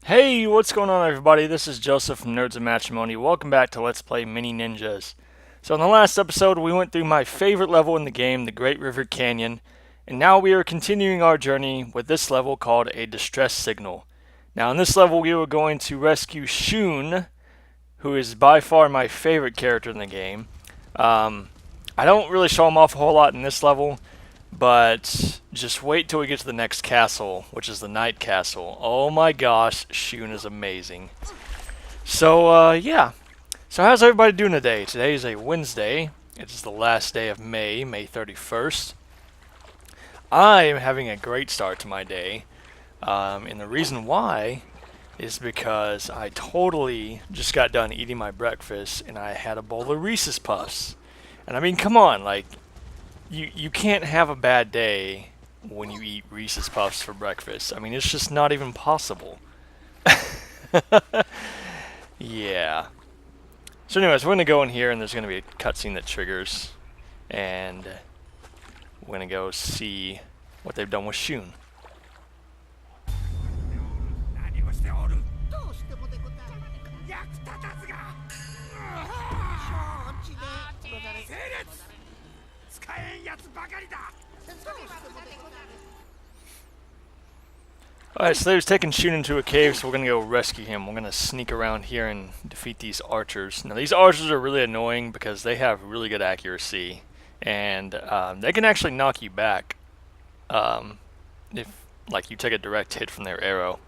Hey, what's going on everybody? This is Joseph from Nerds of Matrimony. Welcome back to Let's Play Mini Ninjas. So in the last episode, we went through my favorite level in the game, the Great River Canyon, and now we are continuing our journey with this level called a Distress Signal. Now in this level, we were going to rescue Shun, who is by far my favorite character in the game. I don't really show him off a whole lot in this level, but just wait till we get to the next castle, which is the Night Castle. Oh my gosh, Shun is amazing. So, yeah. So how's everybody doing today? Today is a Wednesday. It's the last day of May, May 31st. I am having a great start to my day. And the reason why is because I totally just got done eating my breakfast and I had a bowl of Reese's Puffs. And I mean, come on, like, you can't have a bad day when you eat Reese's Puffs for breakfast. I mean, it's just not even possible. Yeah. So anyways, we're going to go in here and there's going to be a cutscene that triggers. And we're going to go see what they've done with Shun. Alright, so they've taken Shun into a cave, so we're going to go rescue him. We're going to sneak around here and defeat these archers. Now, these archers are really annoying because they have really good accuracy. And they can actually knock you back if, like, you take a direct hit from their arrow.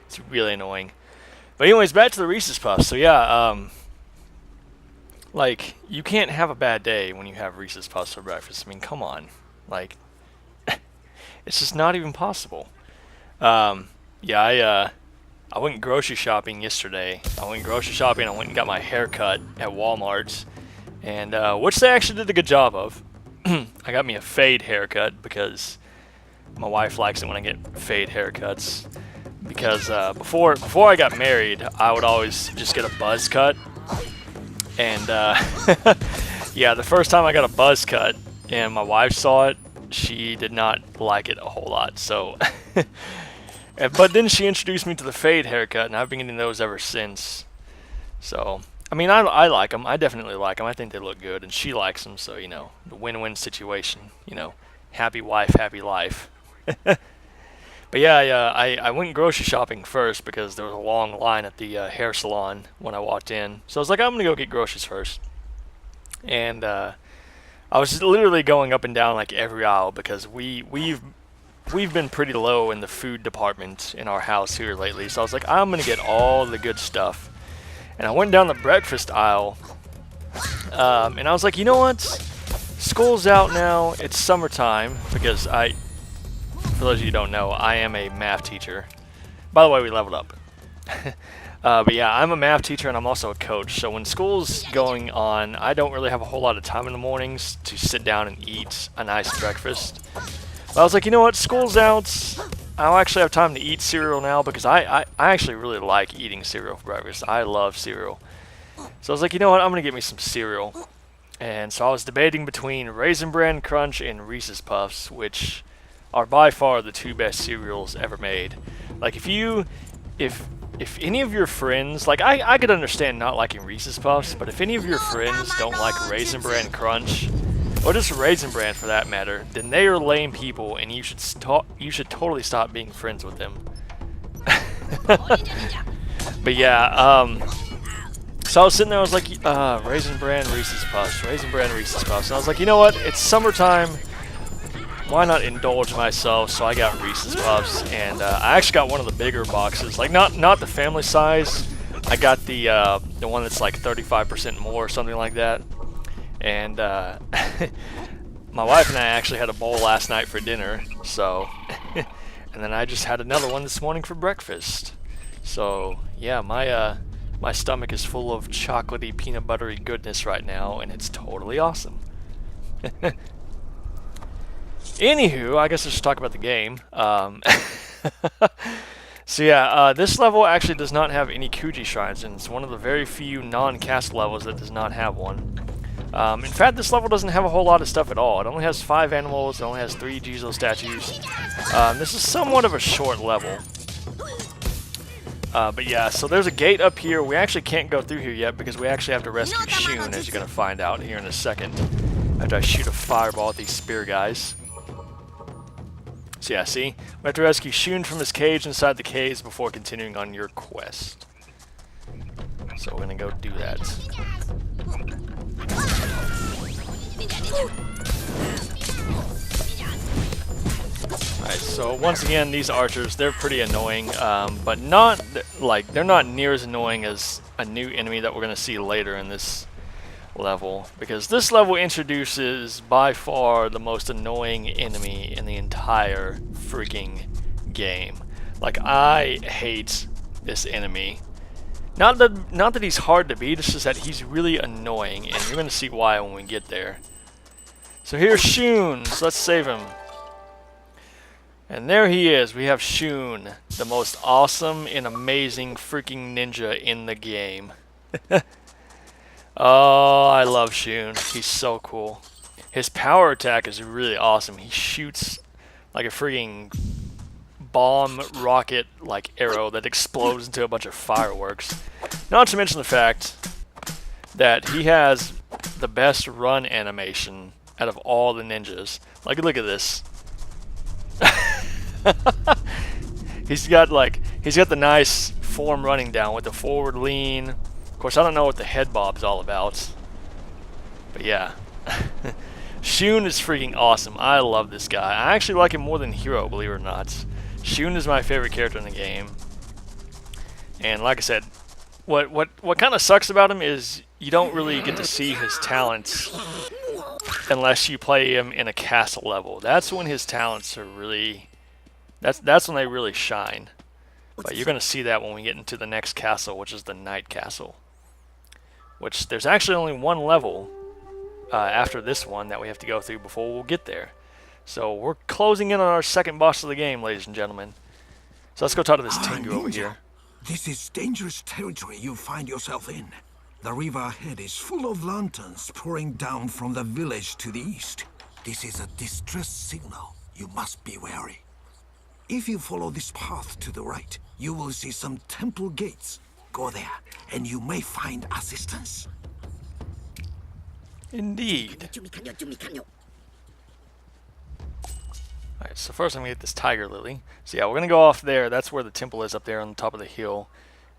It's really annoying. But anyways, back to the Reese's Puffs. So yeah, like, you can't have a bad day when you have Reese's Puffs for breakfast. I mean, come on. Like, it's just not even possible. Yeah, I went grocery shopping yesterday. I went and got my hair cut at Walmart's, and which they actually did a good job of. I got me a fade haircut because my wife likes it when I get fade haircuts. Because before I got married, I would always just get a buzz cut, and yeah, the first time I got a buzz cut and my wife saw it, she did not like it a whole lot. So. But then she introduced me to the fade haircut, and I've been getting those ever since. So, I mean, I like them. I definitely like them. I think they look good, and she likes them. So, you know, the win-win situation. You know, happy wife, happy life. But yeah, I went grocery shopping first because there was a long line at the hair salon when I walked in. So I was like, I'm gonna go get groceries first. And I was literally going up and down like every aisle because we've been pretty low in the food department in our house here lately, so I was like, I'm gonna get all the good stuff. And I went down the breakfast aisle, and I was like, you know what? School's out now, it's summertime, because for those of you who don't know, I am a math teacher. By the way, we leveled up. But yeah, I'm a math teacher and I'm also a coach, so when school's going on, I don't really have a whole lot of time in the mornings to sit down and eat a nice breakfast. I was like, you know what, school's out, I'll actually have time to eat cereal now because I actually really like eating cereal for breakfast. I love cereal. So I was like, you know what, I'm going to get me some cereal. And so I was debating between Raisin Bran Crunch and Reese's Puffs, which are by far the two best cereals ever made. Like, if any of your friends, like, I could understand not liking Reese's Puffs, but if any of your friends don't like Raisin Bran Crunch, or just Raisin Bran for that matter, then they are lame people, and you should totally stop being friends with them. But yeah, so I was sitting there, I was like, Raisin Bran, Reese's Puffs, Raisin Bran, Reese's Puffs, and I was like, you know what, it's summertime, why not indulge myself? So I got Reese's Puffs, and I actually got one of the bigger boxes, like not the family size, I got the one that's like 35% more, or something like that. And my wife and I actually had a bowl last night for dinner, so, and then I just had another one this morning for breakfast. So yeah, my stomach is full of chocolatey, peanut buttery goodness right now, and it's totally awesome. Anywho, I guess let's just talk about the game. So yeah, this level actually does not have any Kuji shrines, and it's one of the very few non-cast levels that does not have one. In fact, this level doesn't have a whole lot of stuff at all. It only has 5 animals, it only has 3 Jizo statues. This is somewhat of a short level. But yeah, so there's a gate up here. We actually can't go through here yet because we actually have to rescue Shun, as you're going to find out here in a second, after I shoot a fireball at these spear guys. So yeah, see? We have to rescue Shun from his cage inside the caves before continuing on your quest. So we're going to go do that. Alright, so once again, these archers, they're pretty annoying, but not, like, they're not near as annoying as a new enemy that we're going to see later in this level, because this level introduces by far the most annoying enemy in the entire freaking game. Like, I hate this enemy. Not that he's hard to beat, it's just that he's really annoying, and you're going to see why when we get there. So here's Shun, so let's save him. And there he is, we have Shun, the most awesome and amazing freaking ninja in the game. Oh, I love Shun, he's so cool. His power attack is really awesome. He shoots like a freaking bomb rocket like arrow that explodes into a bunch of fireworks. Not to mention the fact that he has the best run animation out of all the ninjas. Like, look at this. he's got the nice form running down with the forward lean. Of course, I don't know what the head bob's all about, but yeah. Shun is freaking awesome. I love this guy. I actually like him more than Hero, believe it or not. Shun is my favorite character in the game. And like I said, what kind of sucks about him is you don't really get to see his talents unless you play him in a castle level. That's when his talents are really... That's when they really shine. But you're going to see that when we get into the next castle, which is the Night Castle. Which, there's actually only one level after this one that we have to go through before we'll get there. So we're closing in on our second boss of the game, ladies and gentlemen. So let's go talk to this Tengu over here. This is dangerous territory you find yourself in. The river ahead is full of lanterns pouring down from the village to the east. This is a distress signal. You must be wary. If you follow this path to the right, you will see some temple gates. Go there, and you may find assistance. Indeed. Alright, so first I'm going to get this tiger lily. So yeah, we're going to go off there. That's where the temple is, up there on the top of the hill.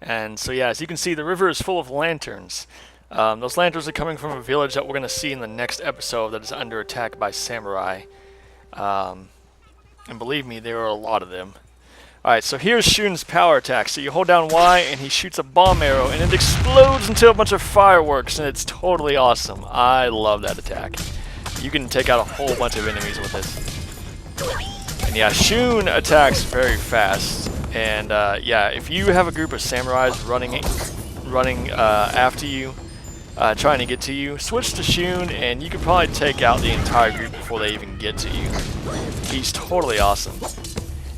And so yeah, as you can see, the river is full of lanterns. Those lanterns are coming from a village that we're going to see in the next episode that is under attack by samurai. And believe me, there are a lot of them. Alright, so here's Shun's power attack. So you hold down Y and he shoots a bomb arrow and it explodes into a bunch of fireworks and it's totally awesome. I love that attack. You can take out a whole bunch of enemies with it. And yeah, Shun attacks very fast. And yeah, if you have a group of samurais running after you, trying to get to you, switch to Shun and you can probably take out the entire group before they even get to you. He's totally awesome.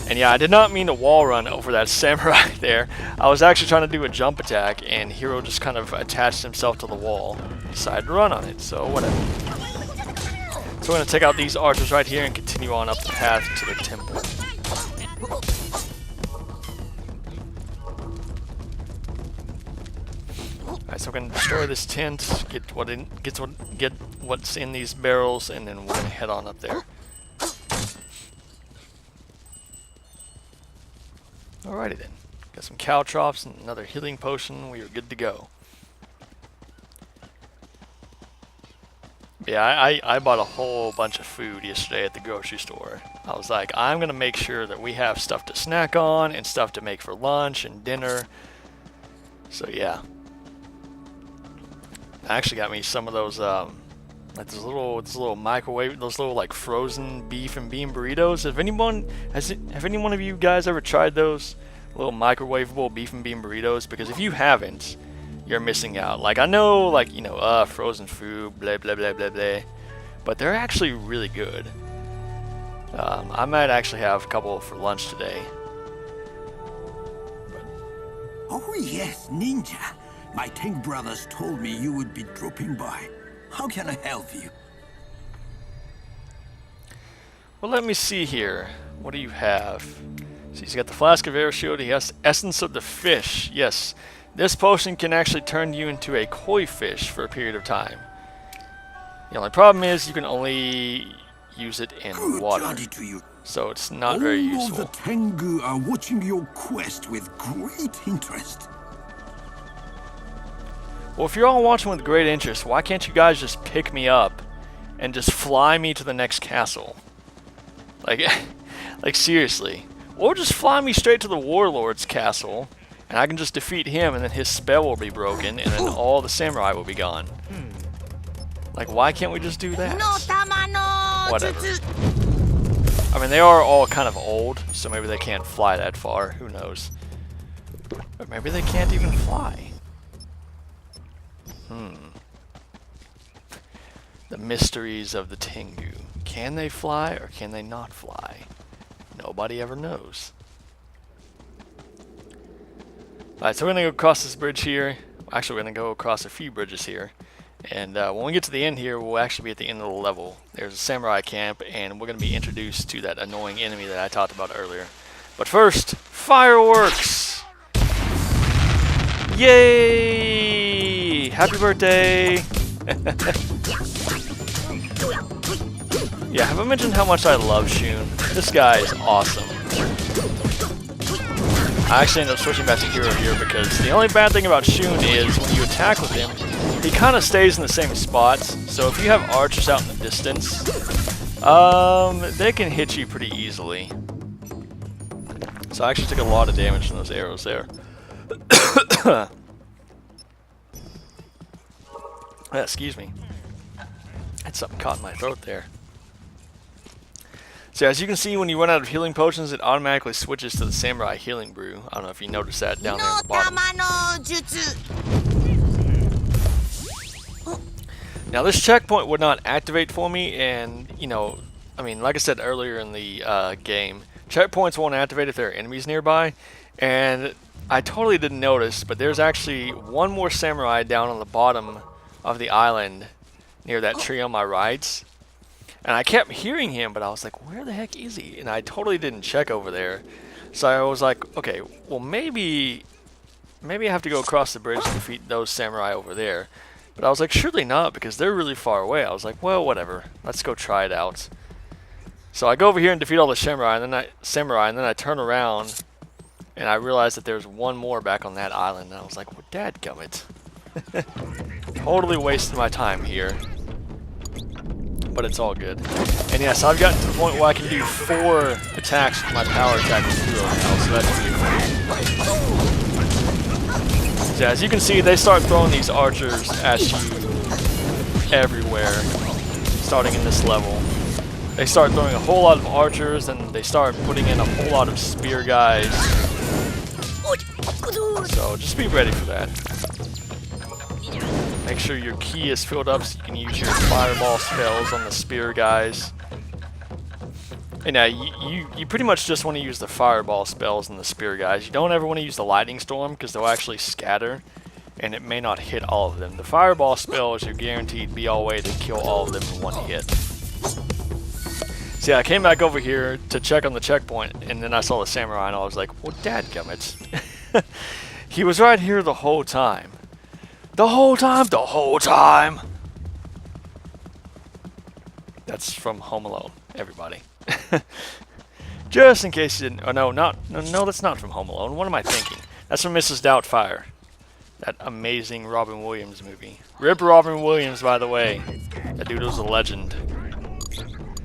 And yeah, I did not mean to wall run over that samurai there. I was actually trying to do a jump attack and Hero just kind of attached himself to the wall. Decided to run on it, so whatever. So we're going to take out these archers right here and continue on up the path to the temple. Alright, so we're going to destroy this tent, get what's in these barrels, and then we're going to head on up there. Alrighty then. Got some caltrops and another healing potion. We are good to go. Yeah, I bought a whole bunch of food yesterday at the grocery store. I was like, I'm going to make sure that we have stuff to snack on and stuff to make for lunch and dinner. So yeah. I actually got me some of those, like this little microwave, those little like frozen beef and bean burritos. Have any one of you guys ever tried those little microwavable beef and bean burritos? Because if you haven't, you're missing out. Like, I know, like, you know, frozen food, blah blah blah blah blah, but they're actually really good. I might actually have a couple for lunch today. Oh yes, Ninja. My Tank brothers told me you would be dropping by. How can I help you? Well, let me see here. What do you have? So he's got the Flask of Arrow Shield. He has Essence of the Fish. Yes, this potion can actually turn you into a koi fish for a period of time. The only problem is you can only use it in Good water, journey to you. so it's not very All useful. of the Tengu are watching your quest with great interest. Well, if you're all watching with great interest, why can't you guys just pick me up and just fly me to the next castle? Like, like seriously. Or just fly me straight to the Warlord's castle, and I can just defeat him, and then his spell will be broken, and then all the samurai will be gone. Like, why can't we just do that? Whatever. I mean, they are all kind of old, so maybe they can't fly that far. Who knows? Or maybe they can't even fly. The mysteries of the Tengu. Can they fly or can they not fly? Nobody ever knows. Alright, so we're going to go across this bridge here. Actually, we're going to go across a few bridges here. And when we get to the end here, we'll actually be at the end of the level. There's a samurai camp, and we're going to be introduced to that annoying enemy that I talked about earlier. But first, fireworks! Yay! Happy birthday! Yeah, have I mentioned how much I love Shun? This guy is awesome. I actually ended up switching back to hero here because the only bad thing about Shun is when you attack with him, he kind of stays in the same spots. So if you have archers out in the distance, they can hit you pretty easily. So I actually took a lot of damage from those arrows there. Excuse me. Had something caught in my throat there. So as you can see, when you run out of healing potions, it automatically switches to the Samurai Healing Brew. I don't know if you noticed that down there at the bottom. Now this checkpoint would not activate for me, and you know, I mean, like I said earlier in the game, checkpoints won't activate if there are enemies nearby, and I totally didn't notice, but there's actually one more samurai down on the bottom of the island near that tree on my right. And I kept hearing him, but I was like, where the heck is he? And I totally didn't check over there. So I was like, okay, well maybe I have to go across the bridge to defeat those samurai over there. But I was like, surely not, because they're really far away. I was like, well, whatever. Let's go try it out. So I go over here and defeat all the samurai, and then I turn around, and I realized that there's one more back on that island. And I was like, well, dadgummit. Totally wasted my time here. But it's all good. And yes, I've gotten to the point where I can do 4 attacks with my power attack with hero now, so that's pretty cool. So as you can see, they start throwing these archers at you everywhere, starting in this level. They start throwing a whole lot of archers, and they start putting in a whole lot of spear guys. So just be ready for that. Make sure your key is filled up so you can use your fireball spells on the spear guys. And you pretty much just want to use the fireball spells on the spear guys. You don't ever want to use the lightning storm because they'll actually scatter and it may not hit all of them. The fireball spell is your guaranteed be-all way to kill all of them in one hit. So yeah, I came back over here to check on the checkpoint, and then I saw the samurai and I was like, well, dadgummit. He was right here the whole time. The whole time! That's from Home Alone, everybody. Just in case you didn't... Oh, no, that's not from Home Alone. What am I thinking? That's from Mrs. Doubtfire. That amazing Robin Williams movie. Rip Robin Williams, by the way. That dude was a legend.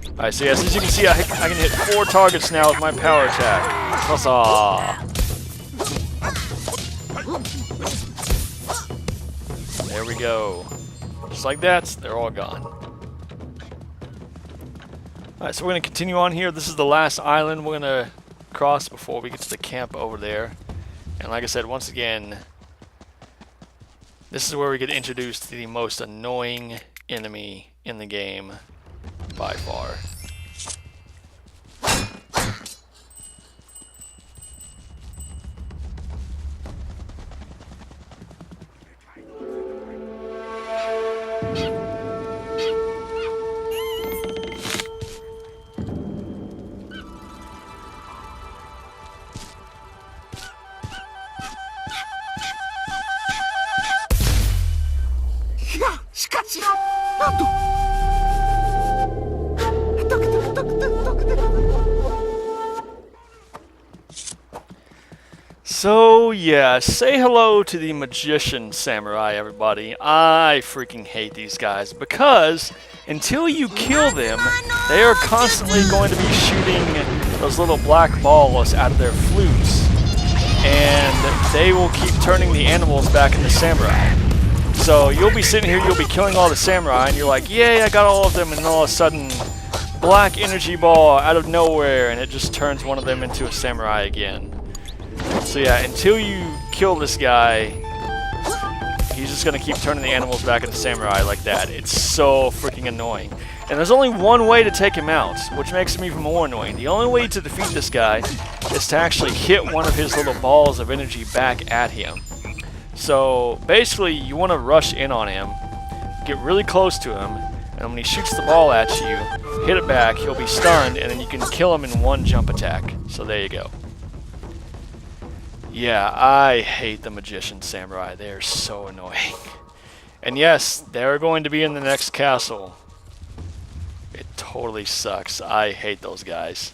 Alright, so yes, as you can see, I can hit 4 targets now with my power attack. Huzzah! There we go. Just like that, they're all gone. Alright, so we're going to continue on here. This is the last island we're going to cross before we get to the camp over there. And like I said, once again, this is where we get introduced to the most annoying enemy in the game by far. So yeah, say hello to the magician samurai, everybody. I freaking hate these guys because until you kill them, they are constantly going to be shooting those little black balls out of their flutes, and they will keep turning the animals back into samurai. So you'll be sitting here, you'll be killing all the samurai, and you're like, yay, I got all of them, and then all of a sudden, black energy ball out of nowhere, and it just turns one of them into a samurai again. So yeah, until you kill this guy, he's just gonna keep turning the animals back into samurai like that. It's so freaking annoying. And there's only one way to take him out, which makes him even more annoying. The only way to defeat this guy is to actually hit one of his little balls of energy back at him. So basically, you want to rush in on him, get really close to him, and when he shoots the ball at you, hit it back, he'll be stunned, and then you can kill him in one jump attack. So there you go. Yeah, I hate the magician samurai. They are so annoying. And yes, they're going to be in the next castle. It totally sucks. I hate those guys.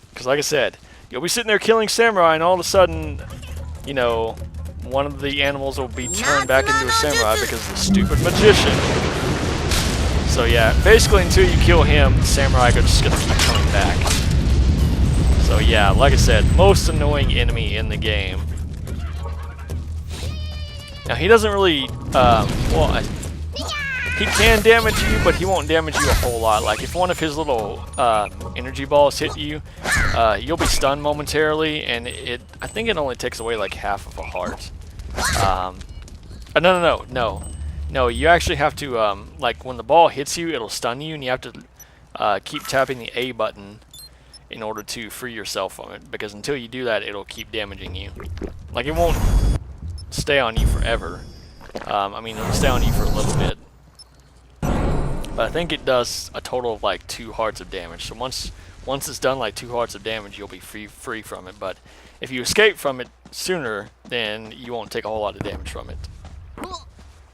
Because like I said, you'll be sitting there killing samurai, and all of a sudden, you know, one of the animals will be turned back into a samurai because of the stupid magician. So yeah, basically until you kill him, the samurai are just going to keep coming back. So yeah, like I said, most annoying enemy in the game. Now he doesn't really, he can damage you, but he won't damage you a whole lot. Like if one of his little energy balls hit you, you'll be stunned momentarily, and I think it only takes away like half of a heart. No, you actually have to, like when the ball hits you, it'll stun you, and you have to keep tapping the A button in order to free yourself from it, because until you do that, it'll keep damaging you. Like, it won't stay on you forever. I mean, it'll stay on you for a little bit. But I think it does a total of like 2 hearts of damage. So once it's done like 2 hearts of damage, you'll be free from it. But if you escape from it sooner, then you won't take a whole lot of damage from it.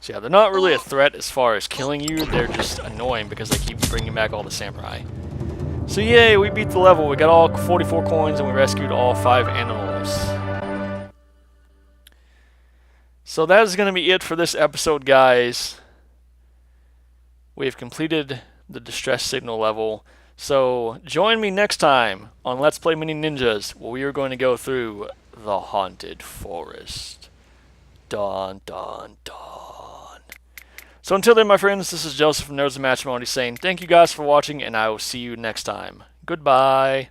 So yeah, they're not really a threat as far as killing you. They're just annoying because they keep bringing back all the samurai. So yay, we beat the level. We got all 44 coins and we rescued all 5 animals. So that is going to be it for this episode, guys. We have completed the distress signal level. So join me next time on Let's Play Mini Ninjas, where we are going to go through the Haunted Forest. Dun dun dun. So until then, my friends, this is Joseph from Nerds of Matrimony saying thank you guys for watching, and I will see you next time. Goodbye.